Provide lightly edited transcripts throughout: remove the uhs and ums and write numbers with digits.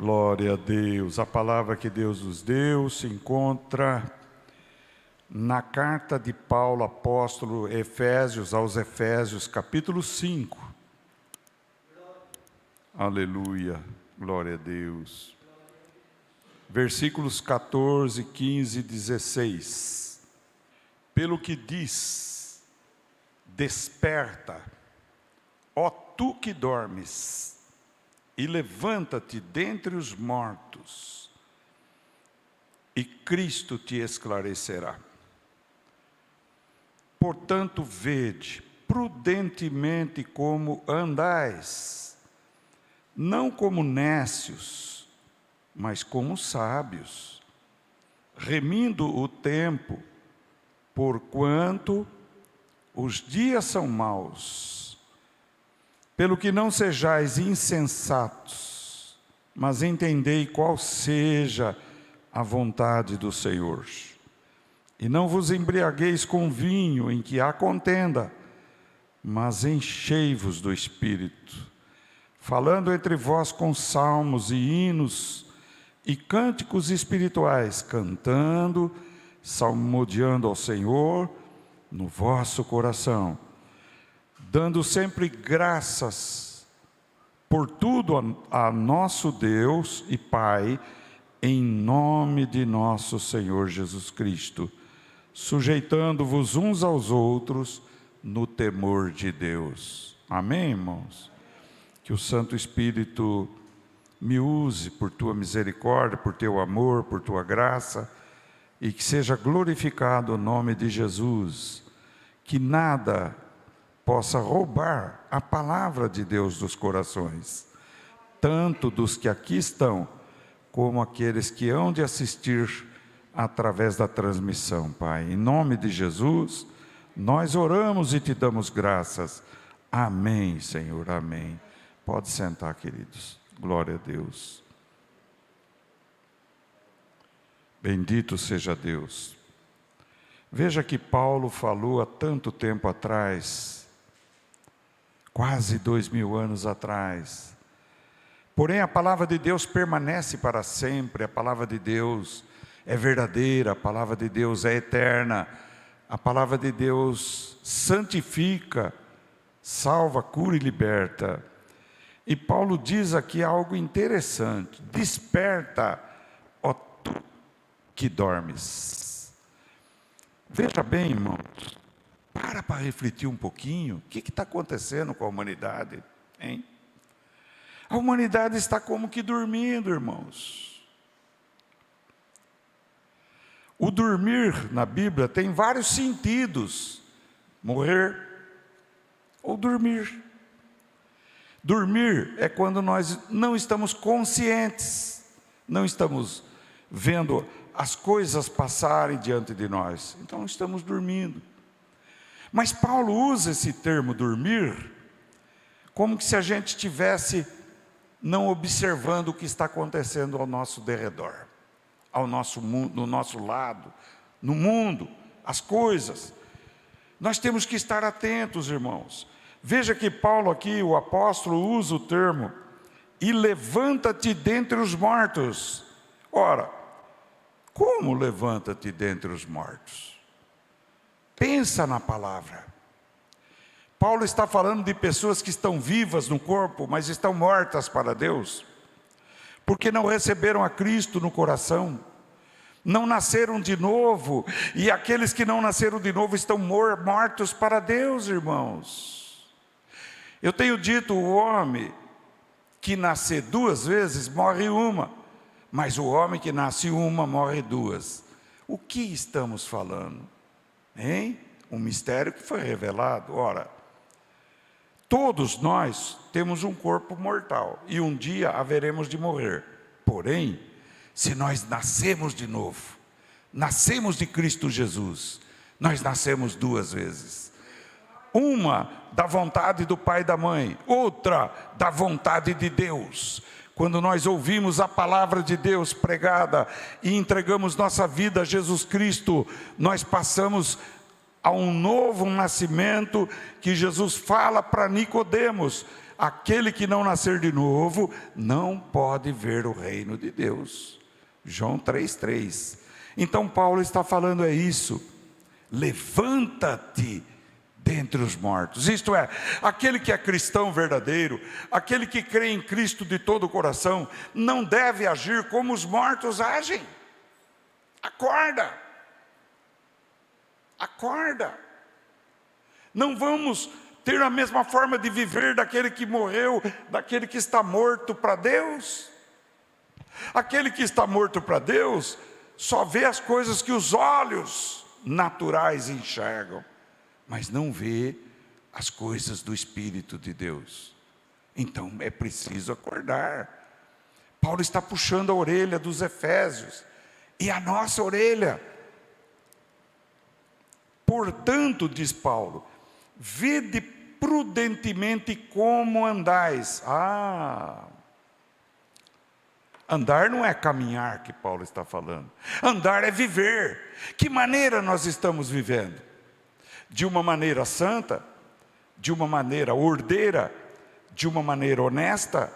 Glória a Deus. A palavra que Deus nos deu se encontra na carta de Paulo, apóstolo aos Efésios, capítulo 5. Aleluia. Glória a Deus. Versículos 14, 15 e 16. Pelo que diz: desperta, ó tu que dormes, e levanta-te dentre os mortos, e Cristo te esclarecerá. Portanto, vede prudentemente como andais, não como nécios, mas como sábios, remindo o tempo, porquanto os dias são maus. Pelo que não sejais insensatos, mas entendei qual seja a vontade do Senhor. E não vos embriagueis com vinho em que há contenda, mas enchei-vos do Espírito, falando entre vós com salmos e hinos e cânticos espirituais, cantando, salmodiando ao Senhor no vosso coração, dando sempre graças por tudo a nosso Deus e Pai, em nome de nosso Senhor Jesus Cristo, sujeitando-vos uns aos outros no temor de Deus. Amém, irmãos? Que o Santo Espírito me use por tua misericórdia, por teu amor, por tua graça, e que seja glorificado o nome de Jesus, que nada possa roubar a palavra de Deus dos corações, tanto dos que aqui estão, como aqueles que hão de assistir através da transmissão, Pai. Em nome de Jesus, nós oramos e te damos graças. Amém, Senhor, amém. Pode sentar, queridos. Glória a Deus. Bendito seja Deus. Veja que Paulo falou há tanto tempo atrás, quase 2000 anos atrás. Porém, a palavra de Deus permanece para sempre, a palavra de Deus é verdadeira, a palavra de Deus é eterna, a palavra de Deus santifica, salva, cura e liberta. E Paulo diz aqui algo interessante: desperta, ó tu que dormes. Veja bem, irmãos, para refletir um pouquinho, o que está acontecendo com a humanidade, hein? A humanidade está como que dormindo, irmãos. O dormir na Bíblia tem vários sentidos: morrer ou dormir. Dormir é quando nós não estamos conscientes, não estamos vendo as coisas passarem diante de nós, então estamos dormindo. Mas Paulo usa esse termo dormir como que se a gente estivesse não observando o que está acontecendo ao nosso derredor, ao nosso mundo, no nosso lado, no mundo, as coisas. Nós temos que estar atentos, irmãos. Veja que Paulo aqui, o apóstolo, usa o termo: e levanta-te dentre os mortos. Ora, como levanta-te dentre os mortos? Pensa na palavra. Paulo está falando de pessoas que estão vivas no corpo, mas estão mortas para Deus, porque não receberam a Cristo no coração, não nasceram de novo, e aqueles que não nasceram de novo estão mortos para Deus, irmãos. Eu tenho dito, o homem que nascer 2 vezes, morre uma, mas o homem que nasce uma, morre 2. O que estamos falando? Hein? Um mistério que foi revelado. Ora, todos nós temos um corpo mortal, e um dia haveremos de morrer. Porém, se nós nascemos de novo, nascemos de Cristo Jesus, nós nascemos 2 vezes. Uma da vontade do pai e da mãe, outra da vontade de Deus. Quando nós ouvimos a palavra de Deus pregada e entregamos nossa vida a Jesus Cristo, nós passamos a um novo nascimento que Jesus fala para Nicodemos: aquele que não nascer de novo não pode ver o reino de Deus. João 3,3. Então Paulo está falando isso: levanta-te dentre os mortos. Isto é, aquele que é cristão verdadeiro, aquele que crê em Cristo de todo o coração, não deve agir como os mortos agem. Acorda! Acorda! Não vamos ter a mesma forma de viver daquele que morreu, daquele que está morto para Deus. Aquele que está morto para Deus só vê as coisas que os olhos naturais enxergam, mas não vê as coisas do Espírito de Deus. Então é preciso acordar. Paulo está puxando a orelha dos efésios, e a nossa orelha. Portanto, diz Paulo, vede prudentemente como andais. Andar não é caminhar que Paulo está falando. Andar é viver. Que maneira nós estamos vivendo? De uma maneira santa? De uma maneira ordeira? De uma maneira honesta?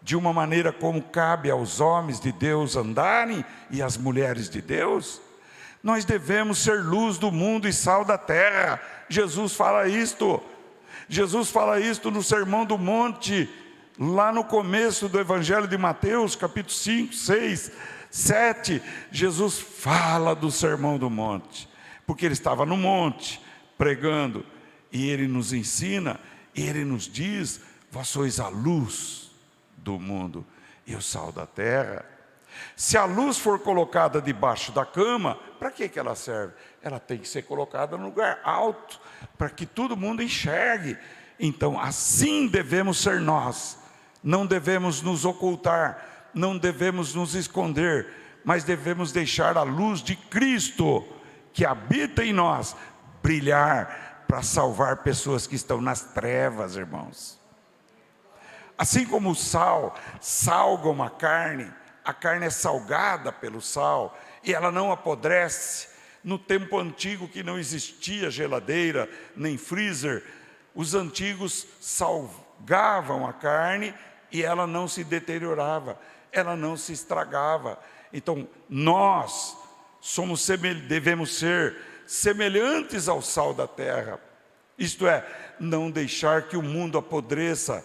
De uma maneira como cabe aos homens de Deus andarem e às mulheres de Deus? Nós devemos ser luz do mundo e sal da terra. Jesus fala isto. Jesus fala isto no Sermão do Monte, lá no começo do Evangelho de Mateus, capítulo 5, 6, 7. Jesus fala do Sermão do Monte, porque ele estava no monte, pregando, e ele nos ensina, e ele nos diz: vós sois a luz do mundo e o sal da terra. Se a luz for colocada debaixo da cama, para que ela serve? Ela tem que ser colocada no lugar alto, para que todo mundo enxergue. Então assim devemos ser nós. Não devemos nos ocultar, não devemos nos esconder, mas devemos deixar a luz de Cristo, que habita em nós, brilhar para salvar pessoas que estão nas trevas, irmãos. Assim como o sal salga uma carne, a carne é salgada pelo sal e ela não apodrece. No tempo antigo, que não existia geladeira nem freezer, os antigos salgavam a carne e ela não se deteriorava, ela não se estragava. Então nós devemos ser semelhantes ao sal da terra, isto é, não deixar que o mundo apodreça.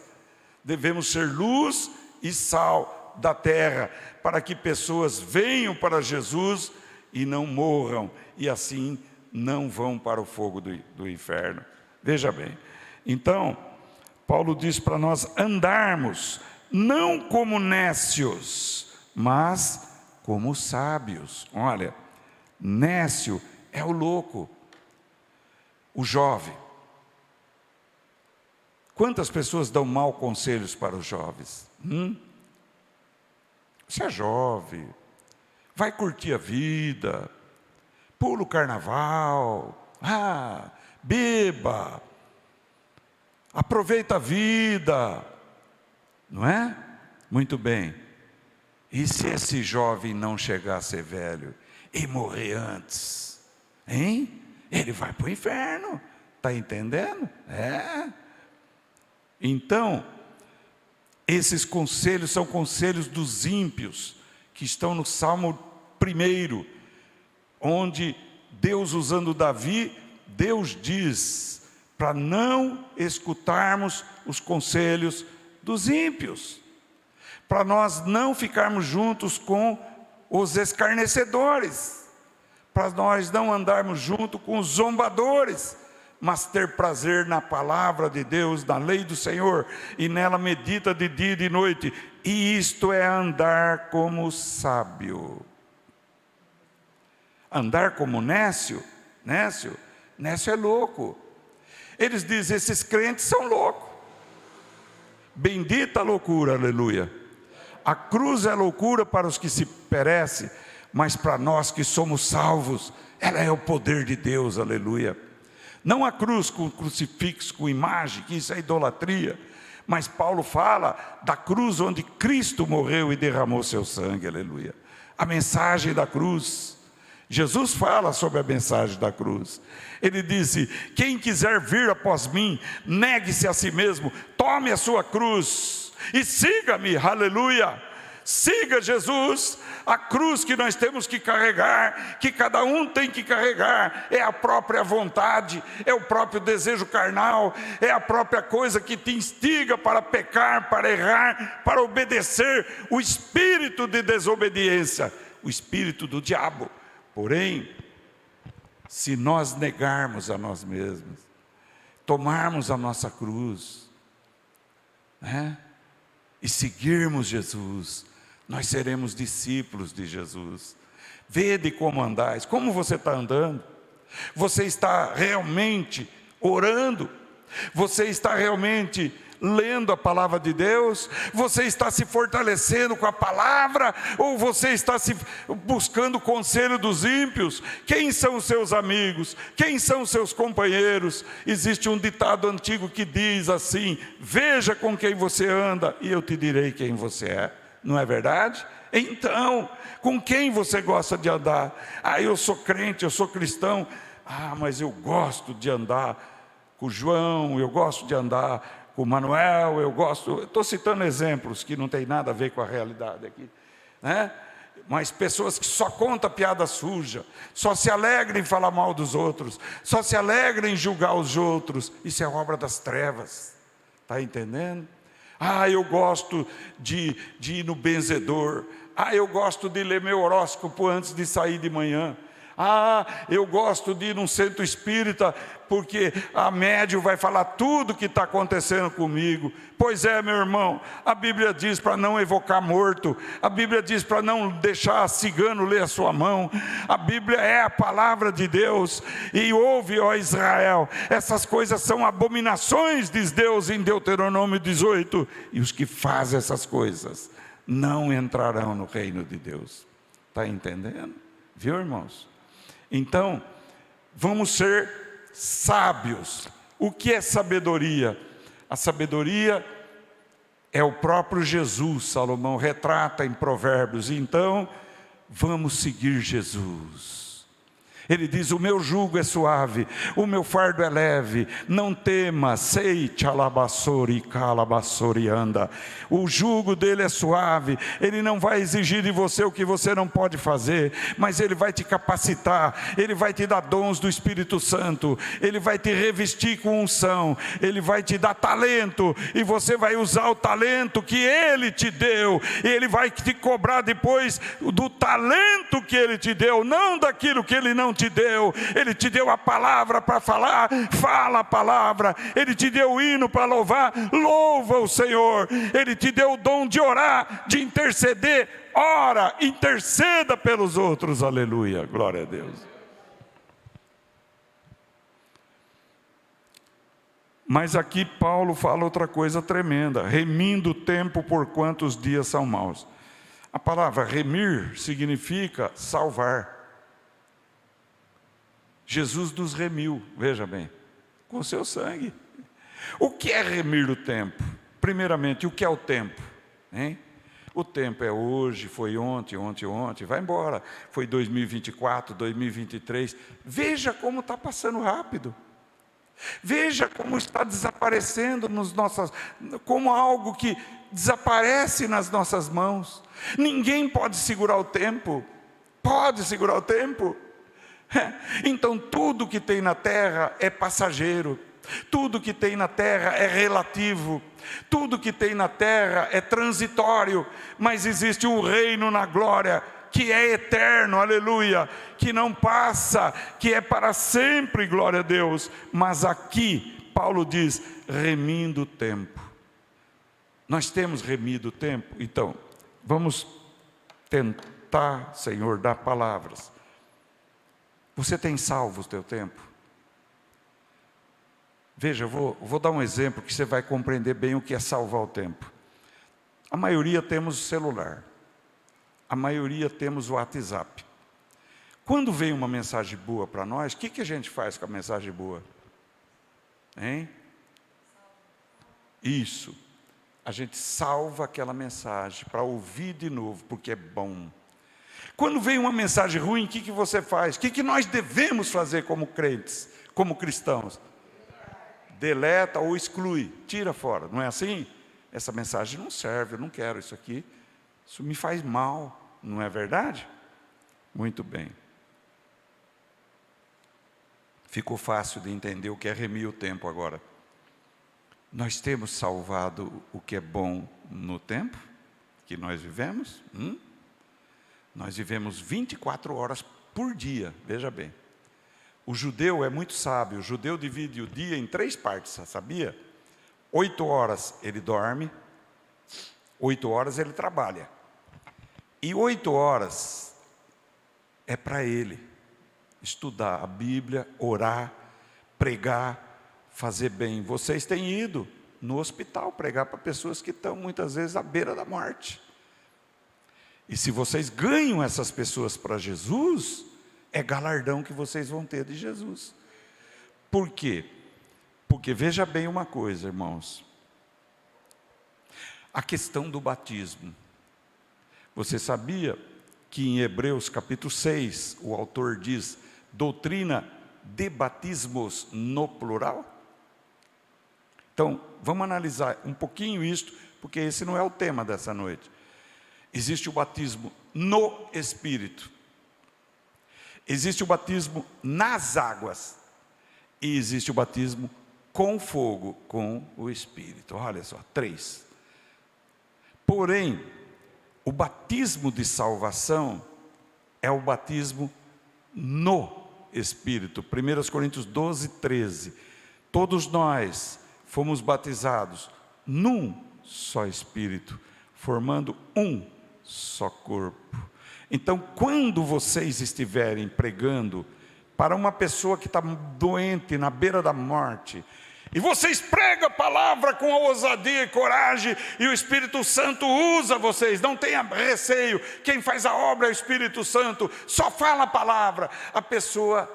Devemos ser luz e sal da terra, para que pessoas venham para Jesus e não morram, e assim não vão para o fogo do inferno. Veja bem, então Paulo diz para nós andarmos, não como nécios, mas como sábios. Olha, nécio é o louco, o jovem. Quantas pessoas dão mau conselhos para os jovens? Você é jovem, vai curtir a vida, pula o carnaval, beba, aproveita a vida, não é? Muito bem. E se esse jovem não chegar a ser velho e morrer antes, hein? Ele vai para o inferno, está entendendo? Então, esses conselhos são conselhos dos ímpios, que estão no Salmo 1, onde Deus, usando Davi, Deus diz para não escutarmos os conselhos dos ímpios, para nós não ficarmos juntos com os escarnecedores, para nós não andarmos junto com os zombadores, mas ter prazer na palavra de Deus, na lei do Senhor, e nela medita de dia e de noite, e isto é andar como sábio. Andar como nécio é louco. Eles dizem, esses crentes são loucos. Bendita a loucura, aleluia. A cruz é loucura para os que se perecem, mas para nós que somos salvos, ela é o poder de Deus, aleluia. Não a cruz com crucifixo, com imagem, que isso é idolatria, mas Paulo fala da cruz onde Cristo morreu e derramou seu sangue, aleluia. A mensagem da cruz, Jesus fala sobre a mensagem da cruz. Ele disse: quem quiser vir após mim, negue-se a si mesmo, tome a sua cruz e siga-me. Aleluia! Siga Jesus. A cruz que nós temos que carregar, que cada um tem que carregar, é a própria vontade, é o próprio desejo carnal, é a própria coisa que te instiga para pecar, para errar, para obedecer, o espírito de desobediência, o espírito do diabo. Porém, se nós negarmos a nós mesmos, tomarmos a nossa cruz, e seguirmos Jesus, nós seremos discípulos de Jesus. Vede como andais. Como você está andando? Você está realmente orando? Você está realmente lendo a palavra de Deus? Você está se fortalecendo com a palavra? Ou você está se buscando o conselho dos ímpios? Quem são os seus amigos? Quem são os seus companheiros? Existe um ditado antigo que diz assim: veja com quem você anda e eu te direi quem você é. Não é verdade? Então, com quem você gosta de andar? Eu sou crente, eu sou cristão. Mas eu gosto de andar com o João, eu gosto de andar com o Manuel, estou citando exemplos que não tem nada a ver com a realidade aqui, Mas pessoas que só contam piada suja, só se alegram em falar mal dos outros, só se alegram em julgar os outros. Isso é obra das trevas, está entendendo? Eu gosto de ir no benzedor. Eu gosto de ler meu horóscopo antes de sair de manhã. Eu gosto de ir num centro espírita, porque a médium vai falar tudo o que está acontecendo comigo. Pois é, meu irmão, a Bíblia diz para não evocar morto, a Bíblia diz para não deixar cigano ler a sua mão. A Bíblia é a palavra de Deus. E ouve, ó Israel, essas coisas são abominações, diz Deus em Deuteronômio 18, e os que fazem essas coisas não entrarão no reino de Deus. Está entendendo? Viu, irmãos? Então, vamos ser sábios. O que é sabedoria? A sabedoria é o próprio Jesus. Salomão retrata em Provérbios. Então, vamos seguir Jesus. Ele diz: o meu jugo é suave, o meu fardo é leve, não tema, sei tchalabassori calabassori anda. O jugo dele é suave, ele não vai exigir de você o que você não pode fazer, mas ele vai te capacitar, ele vai te dar dons do Espírito Santo, ele vai te revestir com unção, ele vai te dar talento, e você vai usar o talento que ele te deu, e ele vai te cobrar depois do talento que ele te deu, não daquilo que ele não te deu. Ele te deu a palavra para falar, fala a palavra. Ele te deu o hino para louvar, louva o Senhor. Ele te deu o dom de orar, de interceder, ora, interceda pelos outros, aleluia, glória a Deus. Mas aqui Paulo fala outra coisa tremenda: remindo o tempo por quantos dias são maus. A palavra remir significa salvar. Jesus nos remiu, veja bem, com o seu sangue. O que é remir o tempo? Primeiramente, o que é o tempo? O tempo é hoje, foi ontem, vai embora. Foi 2024, 2023. Veja como está passando rápido. Veja como está desaparecendo como algo que desaparece nas nossas mãos. Ninguém pode segurar o tempo. Pode segurar o tempo? Então tudo que tem na terra é passageiro, tudo que tem na terra é relativo, tudo que tem na terra é transitório, mas existe um reino na glória que é eterno, aleluia, que não passa, que é para sempre, glória a Deus. Mas aqui Paulo diz: remindo o tempo. Nós temos remido o tempo? Então vamos tentar, Senhor, dar palavras. Você tem salvo o teu tempo? Veja, eu vou dar um exemplo que você vai compreender bem o que é salvar o tempo. A maioria temos o celular. A maioria temos o WhatsApp. Quando vem uma mensagem boa para nós, o que a gente faz com a mensagem boa? Isso. A gente salva aquela mensagem para ouvir de novo, porque é bom. Quando vem uma mensagem ruim, o que você faz? O que nós devemos fazer como crentes, como cristãos? Deleta ou exclui, tira fora, não é assim? Essa mensagem não serve, eu não quero isso aqui, isso me faz mal, não é verdade? Muito bem. Ficou fácil de entender o que é remir o tempo agora. Nós temos salvado o que é bom no tempo que nós vivemos? Nós vivemos 24 horas por dia, veja bem. O judeu é muito sábio, o judeu divide o dia em 3 partes, sabia? 8 horas ele dorme, 8 horas ele trabalha. E 8 horas é para ele estudar a Bíblia, orar, pregar, fazer bem. Vocês têm ido no hospital pregar para pessoas que estão muitas vezes à beira da morte. E se vocês ganham essas pessoas para Jesus, é galardão que vocês vão ter de Jesus. Por quê? Porque veja bem uma coisa, irmãos. A questão do batismo. Você sabia que em Hebreus capítulo 6, o autor diz, doutrina de batismos no plural? Então, vamos analisar um pouquinho isto, porque esse não é o tema dessa noite. Existe o batismo no Espírito. Existe o batismo nas águas. E existe o batismo com fogo, com o Espírito. Olha só, 3. Porém, o batismo de salvação é o batismo no Espírito. 1 Coríntios 12, 13. Todos nós fomos batizados num só Espírito, formando um só corpo. Então, quando vocês estiverem pregando para uma pessoa que está doente, na beira da morte, e vocês pregam a palavra com ousadia e coragem, e o Espírito Santo usa vocês, não tenha receio, quem faz a obra é o Espírito Santo, só fala a palavra, a pessoa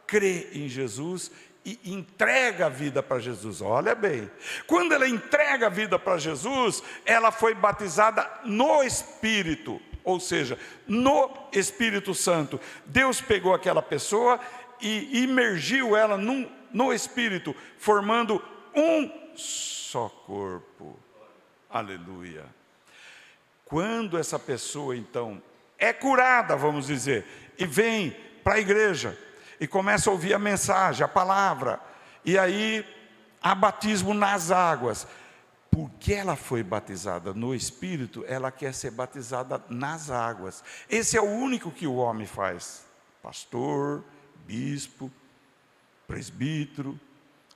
crê em Jesus e entrega a vida para Jesus. Olha bem, quando ela entrega a vida para Jesus, ela foi batizada no Espírito, ou seja, no Espírito Santo. Deus pegou aquela pessoa e imergiu ela no Espírito, formando um só corpo. Aleluia. Quando essa pessoa então é curada, vamos dizer, e vem para a igreja e começa a ouvir a mensagem, a palavra, e aí há batismo nas águas. Porque ela foi batizada no Espírito, ela quer ser batizada nas águas. Esse é o único que o homem faz. Pastor, bispo, presbítero,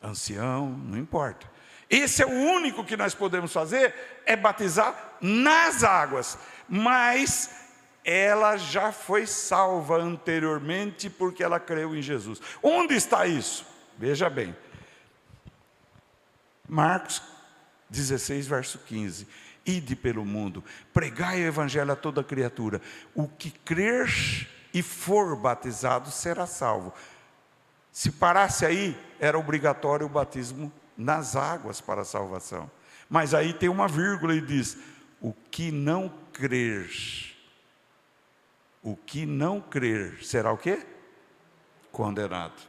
ancião, não importa. Esse é o único que nós podemos fazer, é batizar nas águas. Mas ela já foi salva anteriormente porque ela creu em Jesus. Onde está isso? Veja bem. Marcos 16, verso 15. Ide pelo mundo, pregai o evangelho a toda criatura. O que crer e for batizado será salvo. Se parasse aí, era obrigatório o batismo nas águas para a salvação. Mas aí tem uma vírgula e diz: o que não crer será o quê? Condenado.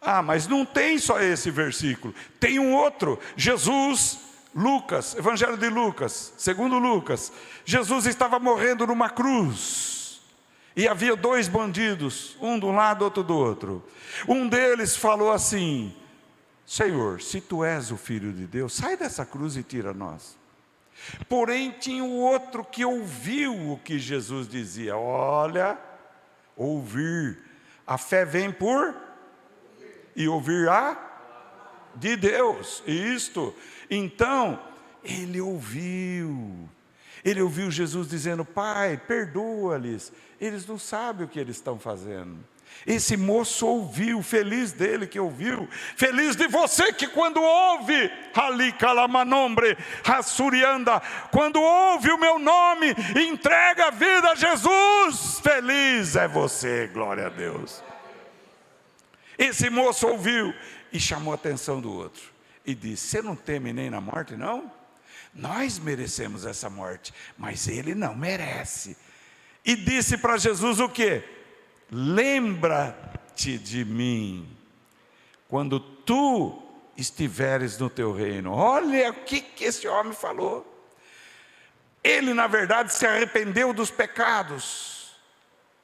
Ah, mas não tem só esse versículo, tem um outro. Jesus, Lucas, Evangelho de Lucas, segundo Lucas, Jesus estava morrendo numa cruz, e havia 2 bandidos, um de um lado, outro do outro. Um deles falou assim: Senhor, se tu és o Filho de Deus, sai dessa cruz e tira nós. Porém tinha o outro que ouviu o que Jesus dizia. Olha, ouvir, a fé vem por e ouvir de Deus, isto. Então, ele ouviu Jesus dizendo: Pai, perdoa-lhes, eles não sabem o que eles estão fazendo. Esse moço ouviu, feliz dele que ouviu, feliz de você que quando ouve, quando ouve o meu nome, entrega a vida a Jesus, feliz é você, glória a Deus. Esse moço ouviu e chamou a atenção do outro e disse: você não teme nem na morte, não? Nós merecemos essa morte, mas ele não merece. e disse para Jesus o quê? Lembra-te de mim, quando tu estiveres no teu reino. Olha o que esse homem falou. Ele, na verdade, se arrependeu dos pecados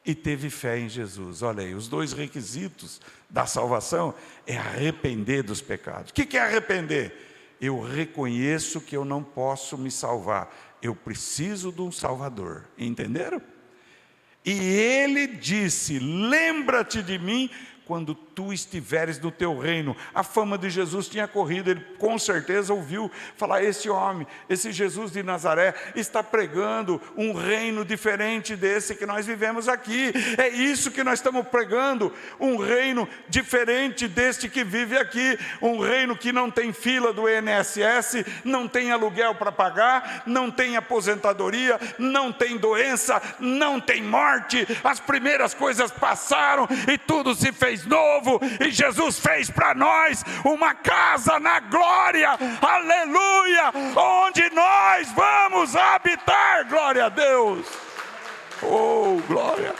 e teve fé em Jesus. Olha aí, os dois requisitos da salvação é arrepender dos pecados. O que é arrepender? Eu reconheço que eu não posso me salvar, eu preciso de um Salvador. Entenderam? E ele disse: lembra-te de mim quando tu estiveres no teu reino. A fama de Jesus tinha corrido, ele com certeza ouviu falar: esse homem, esse Jesus de Nazaré está pregando um reino diferente desse que nós vivemos aqui. É isso que nós estamos pregando, um reino diferente deste que vive aqui, um reino que não tem fila do INSS, não tem aluguel para pagar, não tem aposentadoria, não tem doença, não tem morte. As primeiras coisas passaram e tudo se fez novo, e Jesus fez para nós uma casa na glória, aleluia, onde nós vamos habitar. Glória a Deus, oh glória.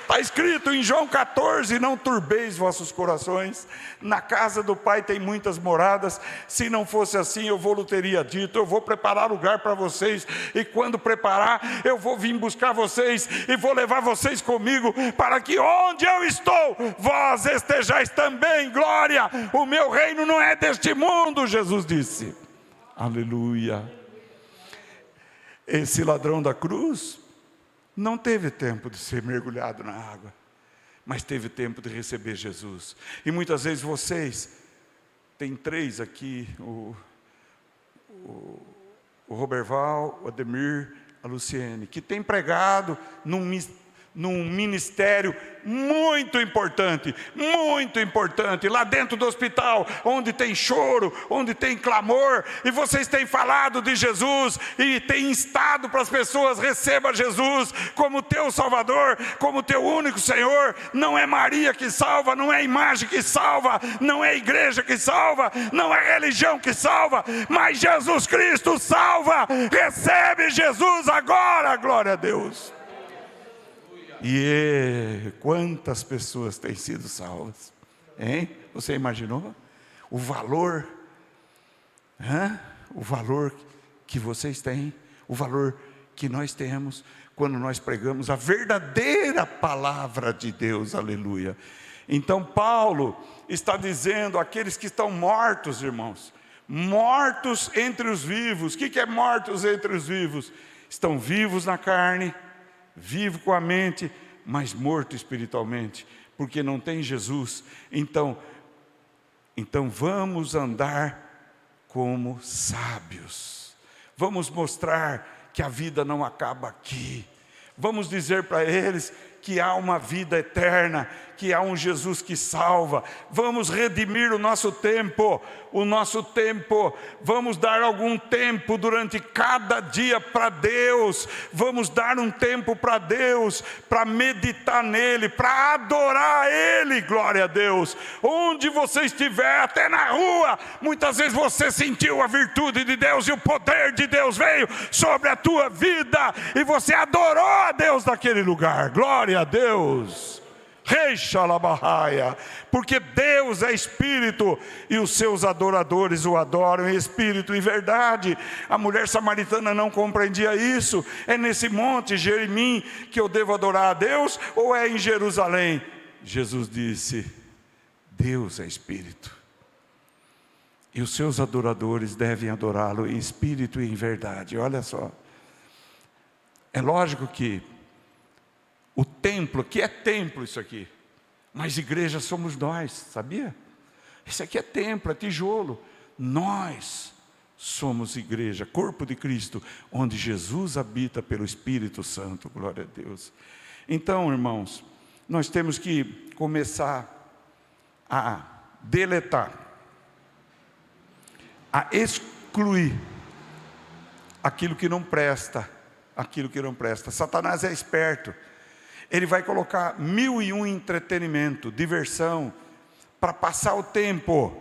Está escrito em João 14: não turbeis vossos corações, na casa do Pai tem muitas moradas, se não fosse assim eu vou teria dito, eu vou preparar lugar para vocês, e quando preparar, eu vou vir buscar vocês, e vou levar vocês comigo, para que onde eu estou, vós estejais também. Glória, o meu reino não é deste mundo, Jesus disse, aleluia. Esse ladrão da cruz não teve tempo de ser mergulhado na água, mas teve tempo de receber Jesus. E muitas vezes vocês, tem três aqui, o Roberval, o Ademir, a Luciene, que tem pregado num ministério muito importante, lá dentro do hospital, onde tem choro, onde tem clamor, e vocês têm falado de Jesus, e têm instado para as pessoas: receba Jesus como teu Salvador, como teu único Senhor. Não é Maria que salva, não é imagem que salva, não é igreja que salva, não é religião que salva, mas Jesus Cristo salva. Recebe Jesus agora, glória a Deus. E quantas pessoas têm sido salvas, hein? Você imaginou? O valor que vocês têm, o valor que nós temos, quando nós pregamos a verdadeira palavra de Deus, aleluia. Então Paulo está dizendo àqueles que estão mortos, irmãos, mortos entre os vivos. O que é mortos entre os vivos? Estão vivos na carne, vivo com a mente, mas morto espiritualmente, porque não tem Jesus. Então vamos andar como sábios, vamos mostrar que a vida não acaba aqui, vamos dizer para eles que há uma vida eterna, que há um Jesus que salva. Vamos redimir o nosso tempo, vamos dar algum tempo durante cada dia para Deus, vamos dar um tempo para Deus, para meditar nele, para adorar Ele, glória a Deus. Onde você estiver, até na rua, muitas vezes você sentiu a virtude de Deus, e o poder de Deus veio sobre a tua vida, e você adorou a Deus naquele lugar, glória a Deus. Porque Deus é Espírito, e os seus adoradores o adoram em Espírito e verdade. A mulher samaritana não compreendia isso. É nesse monte Gerizim que eu devo adorar a Deus, ou é em Jerusalém? Jesus disse: Deus é Espírito, e os seus adoradores devem adorá-lo em Espírito e em verdade. Olha só, é lógico que o templo, que é templo isso aqui, mas igreja somos nós, sabia? Isso aqui é templo, é tijolo. Nós somos igreja, corpo de Cristo, onde Jesus habita pelo Espírito Santo, glória a Deus. Então, irmãos, nós temos que começar a deletar, a excluir aquilo que não presta, Satanás é esperto. Ele vai colocar 1001 entretenimento, diversão, para passar o tempo,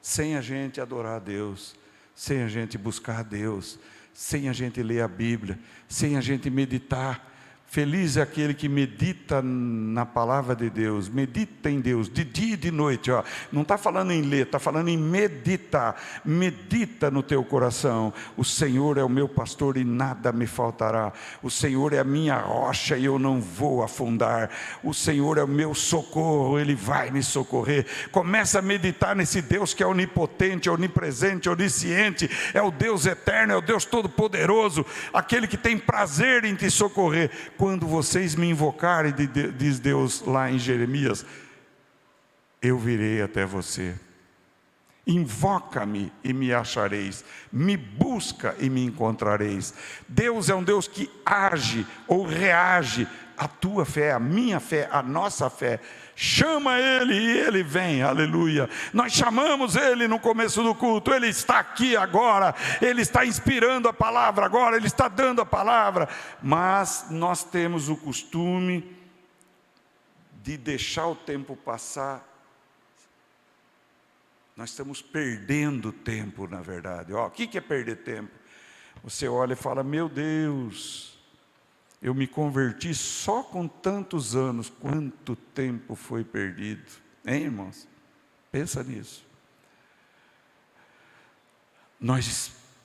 sem a gente adorar a Deus, sem a gente buscar a Deus, sem a gente ler a Bíblia, sem a gente meditar. Feliz é aquele que medita na palavra de Deus, medita em Deus, de dia e de noite. Ó. Não está falando em ler, está falando em meditar. Medita no teu coração. O Senhor é o meu pastor e nada me faltará. O Senhor é a minha rocha e eu não vou afundar. O Senhor é o meu socorro, Ele vai me socorrer. Começa a meditar nesse Deus que é onipotente, onipresente, onisciente. É o Deus eterno, é o Deus todo-poderoso, aquele que tem prazer em te socorrer. Quando vocês me invocarem, diz Deus lá em Jeremias, eu virei até você. Invoca-me e me achareis, me busca e me encontrareis. Deus é um Deus que age ou reage à tua fé, à minha fé, à nossa fé. Chama Ele e Ele vem, aleluia. Nós chamamos Ele no começo do culto, Ele está aqui agora, Ele está inspirando a palavra agora, Ele está dando a palavra, mas nós temos o costume de deixar o tempo passar. Nós estamos perdendo tempo, na verdade. O que é perder tempo? Você olha e fala, meu Deus, eu me converti só com tantos anos, quanto tempo foi perdido, hein, irmãos? Pensa nisso.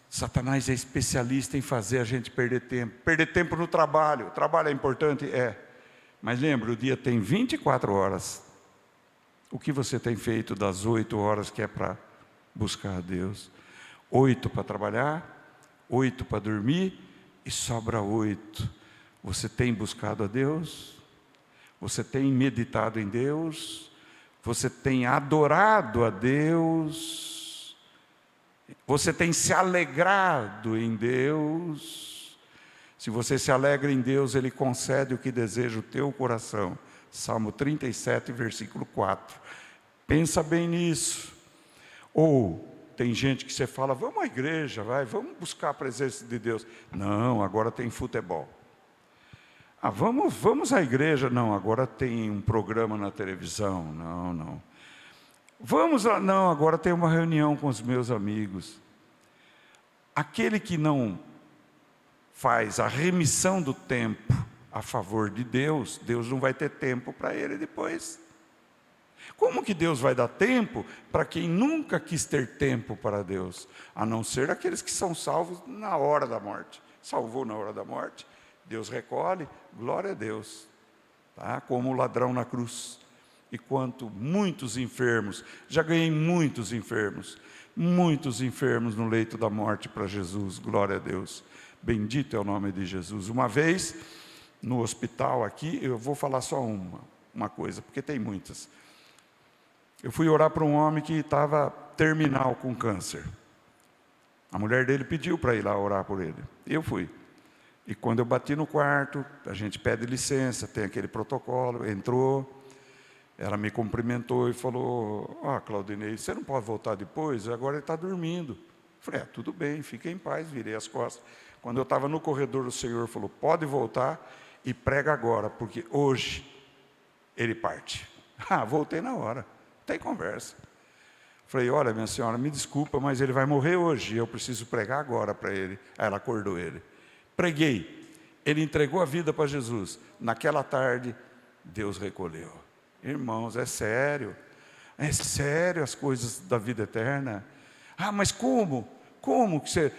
Satanás é especialista em fazer a gente perder tempo no trabalho. O trabalho é importante? É, mas lembra, o dia tem 24 horas, o que você tem feito das 8 horas que é para buscar a Deus? 8 para trabalhar, 8 para dormir, e sobra 8. Você tem buscado a Deus? Você tem meditado em Deus? Você tem adorado a Deus? Você tem se alegrado em Deus? Se você se alegra em Deus, Ele concede o que deseja o teu coração. Salmo 37, versículo 4. Pensa bem nisso. Ou tem gente que você fala, vamos à igreja, vamos buscar a presença de Deus. Não, agora tem futebol. Vamos à igreja. Não, agora tem um programa na televisão. Não. Não, agora tem uma reunião com os meus amigos. Aquele que não faz a remissão do tempo a favor de Deus, Deus não vai ter tempo para ele depois. Como que Deus vai dar tempo para quem nunca quis ter tempo para Deus? A não ser aqueles que são salvos na hora da morte. Salvou na hora da morte, Deus recolhe, glória a Deus, tá? Como o ladrão na cruz. E quanto muitos enfermos, já ganhei muitos enfermos no leito da morte para Jesus, glória a Deus, bendito é o nome de Jesus. Uma vez, no hospital aqui, eu vou falar só uma coisa, porque tem muitas. Eu fui orar para um homem que estava terminal com câncer. A mulher dele pediu para ir lá orar por ele, eu fui. E quando eu bati no quarto, a gente pede licença, tem aquele protocolo, entrou, ela me cumprimentou e falou, Claudinei, você não pode voltar depois? Agora ele está dormindo. Falei, tudo bem, fica em paz, virei as costas. Quando eu estava no corredor, o Senhor falou, pode voltar e prega agora, porque hoje ele parte. Voltei na hora, não tem conversa. Falei, olha minha senhora, me desculpa, mas ele vai morrer hoje, eu preciso pregar agora para ele. Aí ela acordou ele. Preguei, ele entregou a vida para Jesus. Naquela tarde, Deus recolheu. Irmãos, é sério as coisas da vida eterna. Mas como? Como que você...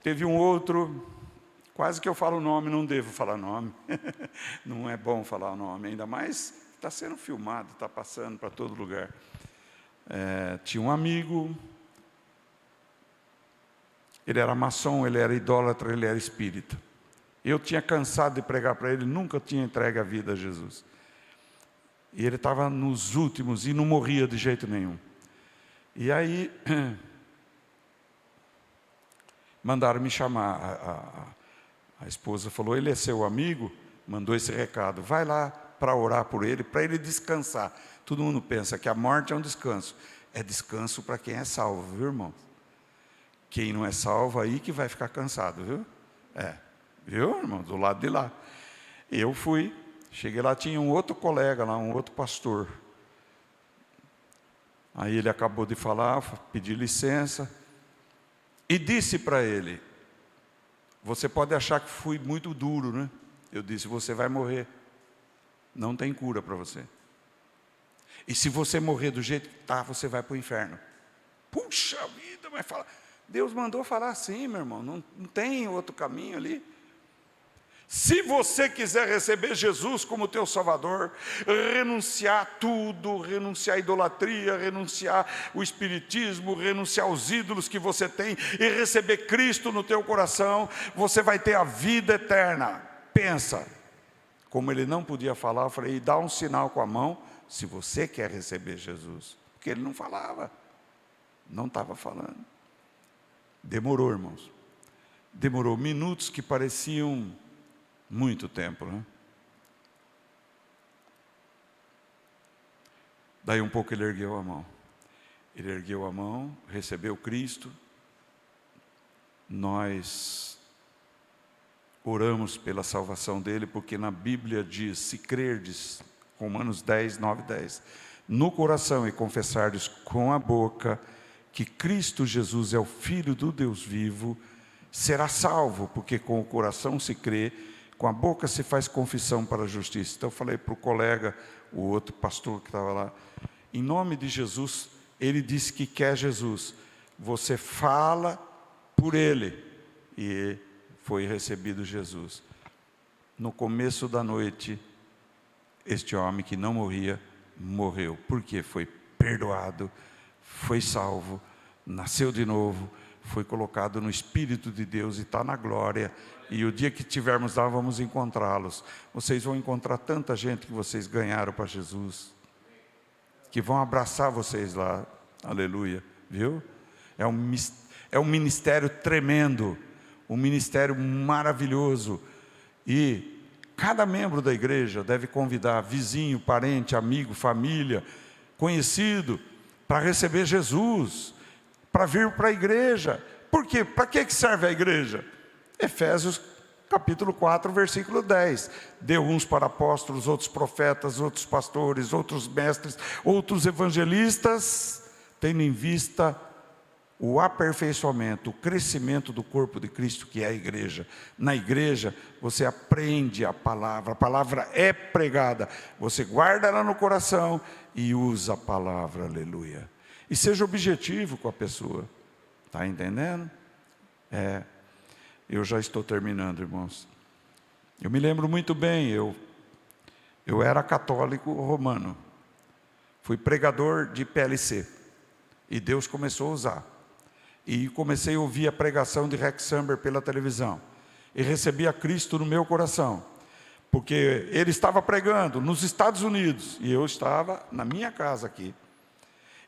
Teve um outro, quase que eu falo o nome, não devo falar nome. Não é bom falar o nome, ainda mais está sendo filmado, está passando para todo lugar. Tinha um amigo, ele era maçom, ele era idólatra, ele era espírita. Eu tinha cansado de pregar para ele, nunca tinha entregue a vida a Jesus. E ele estava nos últimos e não morria de jeito nenhum. E aí, mandaram me chamar. A esposa falou, ele é seu amigo? Mandou esse recado, vai lá para orar por ele, para ele descansar. Todo mundo pensa que a morte é um descanso. É descanso para quem é salvo, viu, irmão? Quem não é salvo aí que vai ficar cansado, viu? Viu, irmão? Do lado de lá. Eu fui, cheguei lá, tinha um outro colega lá, um outro pastor. Aí ele acabou de falar, pedi licença e disse para ele, você pode achar que fui muito duro, né? Eu disse: você vai morrer. Não tem cura para você. E se você morrer do jeito que está, você vai para o inferno. Puxa vida, mas fala. Deus mandou falar assim, meu irmão. Não tem outro caminho ali. Se você quiser receber Jesus como teu Salvador, renunciar a tudo, renunciar à idolatria, renunciar o espiritismo, renunciar aos ídolos que você tem e receber Cristo no teu coração, você vai ter a vida eterna. Pensa, como ele não podia falar, eu falei: dá um sinal com a mão se você quer receber Jesus, porque ele não falava, não estava falando. Demorou, irmãos, demorou minutos que pareciam muito tempo, né? Daí um pouco ele ergueu a mão. Ele ergueu a mão, recebeu Cristo. Nós oramos pela salvação dele, porque na Bíblia diz: se crerdes, Romanos 10, 9, 10, no coração e confessardes com a boca que Cristo Jesus é o Filho do Deus vivo, será salvo, porque com o coração se crê, com a boca se faz confissão para a justiça. Então eu falei para o colega, o outro pastor que estava lá, em nome de Jesus, ele disse que quer Jesus. Você fala por ele. E foi recebido Jesus. No começo da noite, este homem que não morria, morreu. Porque foi perdoado, foi salvo, nasceu de novo, foi colocado no Espírito de Deus e está na glória. E o dia que tivermos lá, vamos encontrá-los. Vocês vão encontrar tanta gente que vocês ganharam para Jesus, que vão abraçar vocês lá. Aleluia, viu? É um ministério tremendo, um ministério maravilhoso. E cada membro da igreja deve convidar vizinho, parente, amigo, família, conhecido, para receber Jesus, para vir para a igreja. Por quê? Para que serve a igreja? Efésios capítulo 4, versículo 10. Deu uns para apóstolos, outros profetas, outros pastores, outros mestres, outros evangelistas, tendo em vista o aperfeiçoamento, o crescimento do corpo de Cristo, que é a igreja. Na igreja, você aprende a palavra é pregada, você guarda ela no coração e usa a palavra, aleluia. E seja objetivo com a pessoa, está entendendo? Eu já estou terminando, irmãos. Eu me lembro muito bem, eu era católico romano, fui pregador de PLC, e Deus começou a usar. E comecei a ouvir a pregação de Rex Samber pela televisão, e recebi a Cristo no meu coração, porque ele estava pregando nos Estados Unidos, e eu estava na minha casa aqui.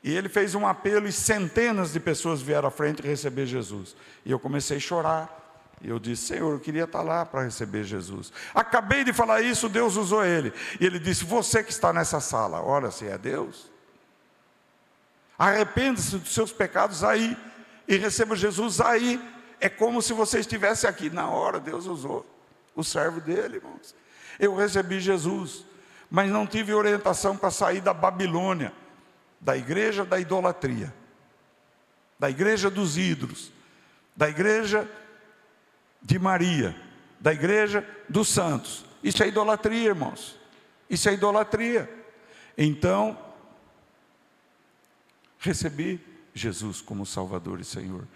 E ele fez um apelo, e centenas de pessoas vieram à frente receber Jesus. E eu comecei a chorar. E eu disse: Senhor, eu queria estar lá para receber Jesus. Acabei de falar isso, Deus usou ele. E ele disse: você que está nessa sala, olha se é Deus, arrependa-se dos seus pecados aí, e receba Jesus aí. É como se você estivesse aqui. Na hora Deus usou o servo dele, irmãos. Eu recebi Jesus, mas não tive orientação para sair da Babilônia, da igreja da idolatria, da igreja dos ídolos, da igreja de Maria, da igreja dos santos. Isso é idolatria, irmãos. Isso é idolatria. Então, recebi Jesus como Salvador e Senhor.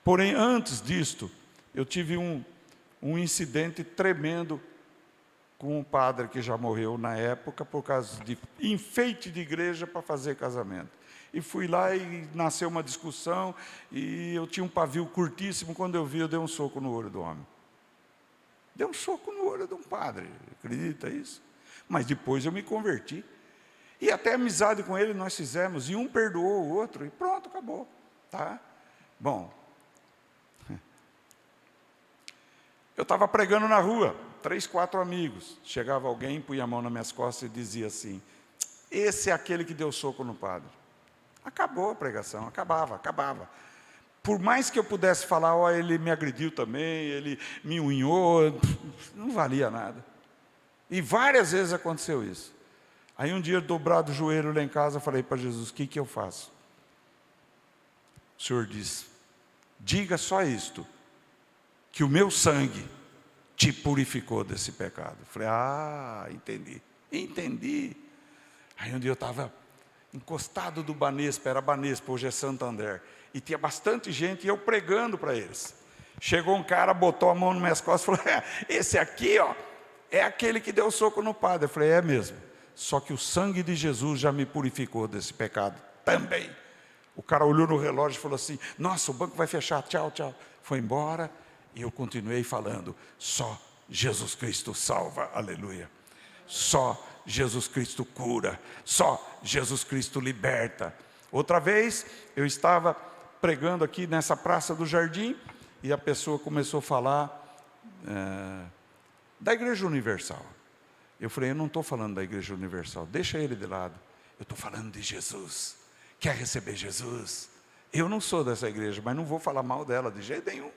Porém, antes disto, eu tive um incidente tremendo com um padre que já morreu na época, por causa de enfeite de igreja para fazer casamento. E fui lá e nasceu uma discussão, e eu tinha um pavio curtíssimo. Quando eu vi, eu dei um soco no olho do homem. Dei um soco no olho de um padre, acredita isso? Mas depois eu me converti. E até amizade com ele nós fizemos, e um perdoou o outro, e pronto, acabou. Tá? Bom, eu estava pregando na rua, 3, 4 amigos. Chegava alguém, punha a mão nas minhas costas e dizia assim: esse é aquele que deu soco no padre. Acabou a pregação, acabava. Por mais que eu pudesse falar: ó, ele me agrediu também, ele me unhou, não valia nada. E várias vezes aconteceu isso. Aí um dia, dobrado o joelho lá em casa, eu falei para Jesus: o que eu faço? O Senhor disse: diga só isto, que o meu sangue te purificou desse pecado. Eu falei, entendi. Aí um dia eu estava encostado do Banespa, era Banespa, hoje é Santander, e tinha bastante gente, e eu pregando para eles. Chegou um cara, botou a mão nas minhas costas, e falou, esse aqui, ó, é aquele que deu soco no padre. Eu falei, é mesmo, só que o sangue de Jesus já me purificou desse pecado também. O cara olhou no relógio e falou assim, nossa, o banco vai fechar, tchau. Foi embora, e eu continuei falando, só Jesus Cristo salva, aleluia. Só Jesus Cristo cura, só Jesus Cristo liberta. Outra vez, eu estava pregando aqui nessa Praça do Jardim, e a pessoa começou a falar da Igreja Universal. Eu falei, eu não estou falando da Igreja Universal, deixa ele de lado. Eu estou falando de Jesus. Quer receber Jesus? Eu não sou dessa igreja, mas não vou falar mal dela de jeito nenhum.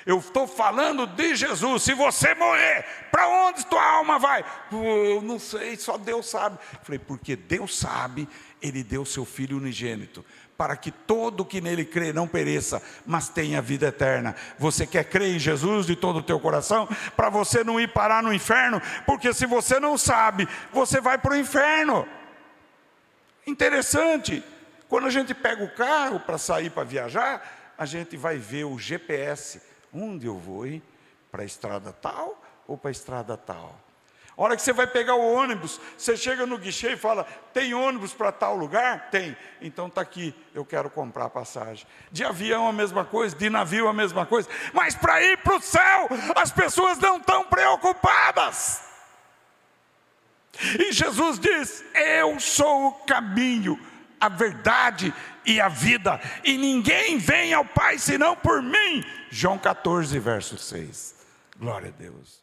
Eu estou falando de Jesus. Se você morrer, para onde tua alma vai? Eu não sei, só Deus sabe. Eu falei, porque Deus sabe, Ele deu seu Filho unigênito, para que todo que nele crê não pereça, mas tenha vida eterna. Você quer crer em Jesus de todo o teu coração? Para você não ir parar no inferno, porque se você não sabe, você vai para o inferno. Interessante, quando a gente pega o carro para sair para viajar, a gente vai ver o GPS, onde eu vou ir, para a estrada tal ou para a estrada tal. A hora que você vai pegar o ônibus, você chega no guichê e fala, tem ônibus para tal lugar? Tem, então está aqui, eu quero comprar a passagem. De avião a mesma coisa, de navio a mesma coisa, mas para ir para o céu, as pessoas não estão preocupadas. E Jesus diz, eu sou o caminho, a verdade e a vida, e ninguém vem ao Pai senão por mim. João 14, verso 6. Glória a Deus.